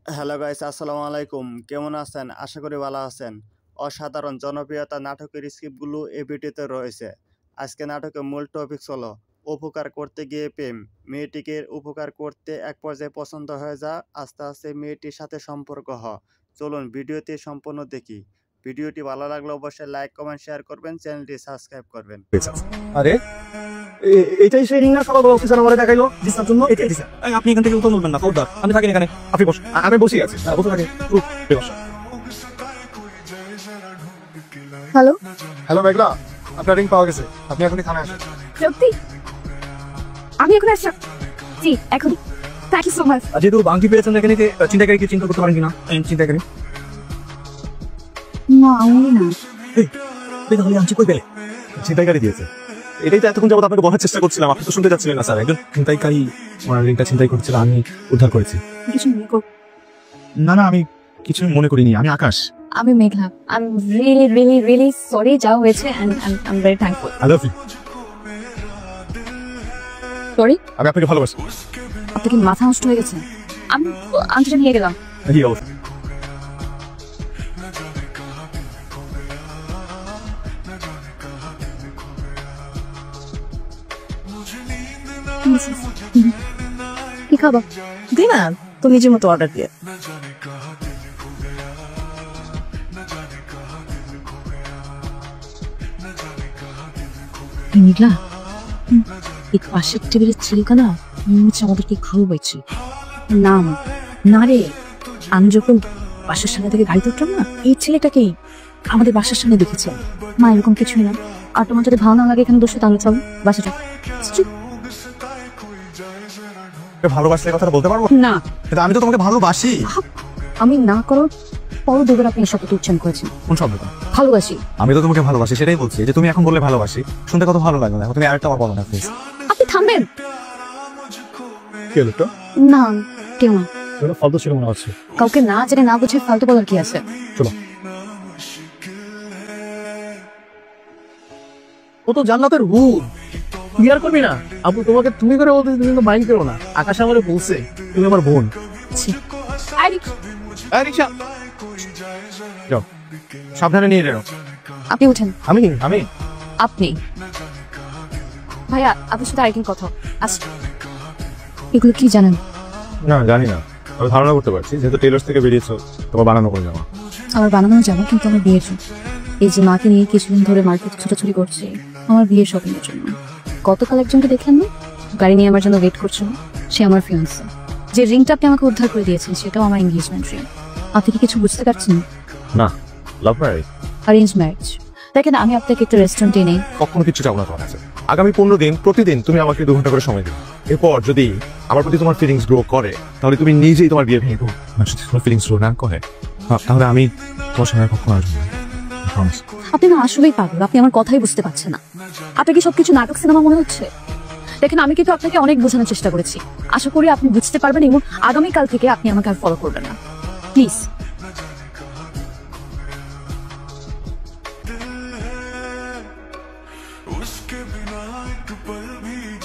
Hello guys, আসসালামু আলাইকুম। কেমন আছেন? আশা করি ভালো আছেন। অসাধারণ জনপ্রিয়তা নাটকের স্ক্রিপ্টগুলো এই ভিডিওতে রয়েছে। আজকে নাটকের মূল টপিক হলো উপকার করতে গিয়ে প্রেম। মেয়েটিকে উপকার করতে এক পর্যায়ে পছন্দ হয়ে যা, আস্তে আস্তে মেয়েটির সাথে সম্পর্ক হয়। চলুন ভিডিওটি সম্পূর্ণ দেখি। ভিডিওটি ভালো লাগলে অবশ্যই লাইক, কমেন্ট, শেয়ার করবেন, চ্যানেলটি সাবস্ক্রাইব করবেন। আরে এটাই সেই রিং না সকাল অফিসার আমারে দেখাইলো ডিসকার জন্য এটাই দিছে। আপনি এখান থেকে উত্তর বলবেন না খবরদার। আমি থাকেন এখানে, আপনি বস। আমি বসি আছি, বসে থাকেন। হ্যালো হ্যালো মেঘলা, আপনার রিং পাওয়া গেছে। আপনি এখনই থানায় আসেন। সত্যি আমি এখন আসছি। জি এখন থ্যাংক ইউ সো মাচ। যেহেতু বাংকি পেয়েছেন এখানে, চিন্তাকারী কি চিন্তা করতে পারেন কিনা? চিন্তাকারী না আমি না। তাহলে আমি কই পেলে? চিন্তাকারী দিয়েছে। এটাই তো এতক্ষণ যাবত আপনাকে বলার চেষ্টা করছিলাম, আপনি তো শুনতে চাচ্ছিলেন না। স্যার একজন ছিনতাইকারী আমার রিংটা ছিনতাই করছিল, আমি উদ্ধার করেছি। কিছু মনে কর। না না, আমি কিছু মনে করিনি। আমি আকাশ। আমি মেঘলা। আই এম রিয়েলি সরি যা হয়েছে and I am very thankful. I love you. Sorry, আমি আপনাকে ভালোবাসি। আপনার কি মাথা নষ্ট হয়ে গেছে? আমি আন্টিটা নিয়ে গেলাম। জি অবশ্যই। কি খাবা? দে না, তো নিজের মতো অর্ডার দিয়ে। মেঘলা, এই পাশের টেবিলের ছেলেটা না মনে হচ্ছে আমাদেরকে ঘুরু পাইছি। নাম না রে, আমি যখন বাসার সামনে থেকে গাড়িতে উঠলাম না, এই ছেলেটাকেই আমাদের বাসার সামনে দেখেছি। মা এরকম কিছুই না। আর তোমার যদি ভালো না লাগে এখানে বসে তাহলে চলো বাসাটা। ভালোবাসলে কথাটা বলতে পারবো না, কিন্তু আমি তো তোমাকে ভালোবাসি। আমি না করো পরও দুবার আপনি শব্দ উচ্চারণ করেছেন। কোন শব্দটা? ভালোবাসি। আমি তো তোমাকে ভালোবাসি, সেটাই বলছি। যে তুমি এখন বললে ভালোবাসি, শুনতে কত ভালো লাগলো। এখন তুমি আরেকটা আমার বলো না প্লিজ। আপনি থামবেন। কি হলো তো? না কেউ না। এটা ফালতু ছিল মনে হচ্ছে। কাউকে না জেনে না বুঝে ফালতু বলার কি আছে? চলো। ও তো জান্নাতের হুদ। বিয়ার করবি না? আপু তোমাকে তুমি করে বলতে, তুমি তো মাইন্ড করো না। আকাশ আমারে বলছে তুমি আমার বোন। রিকশা যাও, সাবধানে নিয়ে যাও। আপনি উঠেন। আমি আমি আপনি ভাইয়া আপনার সাথে আরেকদিন কথা আচ্ছা। এগুলো কি জানেন? না জানি না, আমি ধারণা করতে পারছি যেহেতু টেলার্স থেকে বেরিয়েছো, তোমার বানানো করে যাওয়া। আমার বানানো যাবে কিন্তু আমার বিয়ের জন্য। এই যে মাকে নিয়ে কিছুদিন ধরে মার্কেট ছোটাছুটি করছে আমার বিয়ের শপিং এর জন্য। গতকাল একজনকে দেখলেন না, গাড়ি নিয়ে আমার জন্য ওয়েট করছিল। সে আমার ফিয়ান্সে। যে রিংটা আপনি আমাকে উদ্ধার করে দিয়েছেন সেটাও আমার এনগেজমেন্ট রিং। আপনি কি কিছু বুঝতে পারছেন? না, লাভ ম্যারেজ। Arrange marriage. দেখেন আমি আপনাকে একটা রেস্টুরেন্টে নেই। কখনো কিছু চাও না তোমার কাছে। আগামী 15 দিন প্রতিদিন তুমি আমাকে 2 ঘন্টা করে সময় দিবে। এরপর যদি আমার প্রতি তোমার ফিলিংস গ্রো করে তাহলে তুমি নিজেই তোমার বিয়ে ভেঙে দেবো। আর যদি তোমার ফিলিংস গ্রো না করে তাহলে আমি তোমার সঙ্গে কখনো আসবো না। আপনি না আসলেই পাগল, আপনি আমার কথাই বুঝতে পারছেন না। আপনাকে সবকিছু নাটক সিনেমা মনে হচ্ছে। দেখেন আমি কিন্তু আপনাকে অনেক বোঝানোর চেষ্টা করেছি। আশা করি আপনি বুঝতে পারবেন এবং আগামীকাল থেকে আপনি আমাকে আর ফলো করবেন না প্লিজ।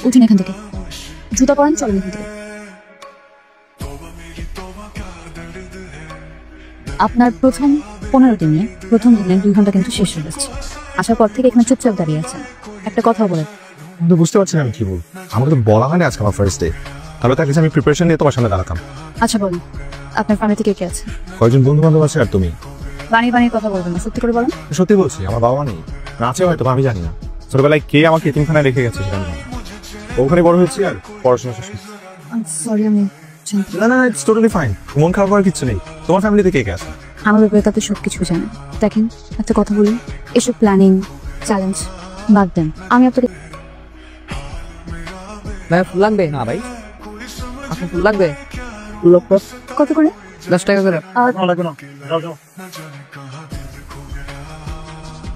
উঠুন এখান থেকে, জুতা পরেন, চলেন এখান থেকে। আপনার প্রথম 15 দিনে প্রথম দিনে 2 ঘন্টা কিন্তু শেষ হয়ে যাচ্ছে। আসার পর থেকে এখানে চুপচাপ দাঁড়িয়ে আছেন। একটা কথা বলে তো বুঝতে পারছি না আমি কি বলবো। আমাকে তো বলা হয়নি আজকে আমার ফার্স্ট ডে। তাহলে তার কাছে আমি প্রিপারেশন নিয়ে তোমার সামনে দাঁড়াতাম। আচ্ছা বলুন, আপনার ফ্যামিলি থেকে কে আছে? কয়েকজন বন্ধু বান্ধব আছে আর তুমি। বানিয়ে কথা বলবেন না, সত্যি করে বলেন। সত্যি বলছি, আমার বাবা নেই। আছে হয়তো, আমি জানি না। ছোটবেলায় কে আমাকে এতিমখানায় রেখে গেছে সেটা আমি জানি না। ওখানে বড় হয়েছি আর পড়াশোনা শেষ করছি। সরি আমি না না, ইটস টোটালি ফাইন। মন খারাপ করার কিছু নেই। তোমার ফ্যামিলিতে কে কে আছে? আমার ব্যাপারে তো সবকিছু জানেন। দেখেন একটা কথা বলি, এসব প্ল্যানিং চ্যালেঞ্জ বাদ দেন। আমি আপনাকে ভাই ফুল লাগবে? না ভাই, আপনার ফুল লাগবে? কত করে? 10 টাকা করে।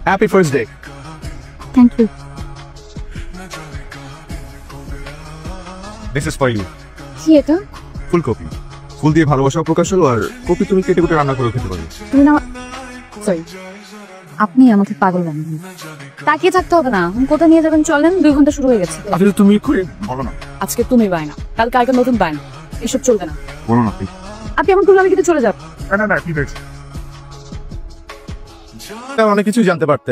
Happy first day. Thank you. This is for you. কি এটা? ফুলকপি। ফুল দিয়ে ভালোবাসা প্রকাশ হলো, আর কপি তুমি কেটে কেটে রান্না করে খেতে পারো। তুমি না সরি, আপনি আমাকে পাগল বানাবেন। তাকিয়ে থাকতে হবে না, কোথায় নিয়ে যাবেন চলেন। 2 ঘন্টা শুরু হয়ে গেছে। আসলে তুমি করে বলো না। আজকে তুমি বায়না, কালকে আরেকটা নতুন বায়না। এসব চলবে না। বলো না প্লিজ। আপনি এমন করলে আমি কিন্তু চলে যাব। না না ঠিক আছে, অনেক কিছু জানতে পারতে।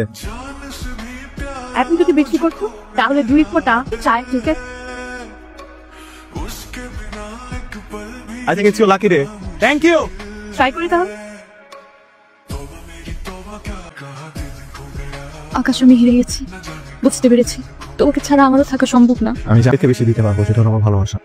এখন যদি বিক্রি করতো তাহলে 2 ফোঁটা চায় থেকে। I think it's your lucky day. Thank you. Try করি তাহলে। আকাশ, আমি হেরে গেছি, বুঝতে পেরেছি তোমাকে ছাড়া আমারও থাকা সম্ভব না। আমি যাকে বেশি দিতে পারবো সেটা হলো আমার ভালোবাসা।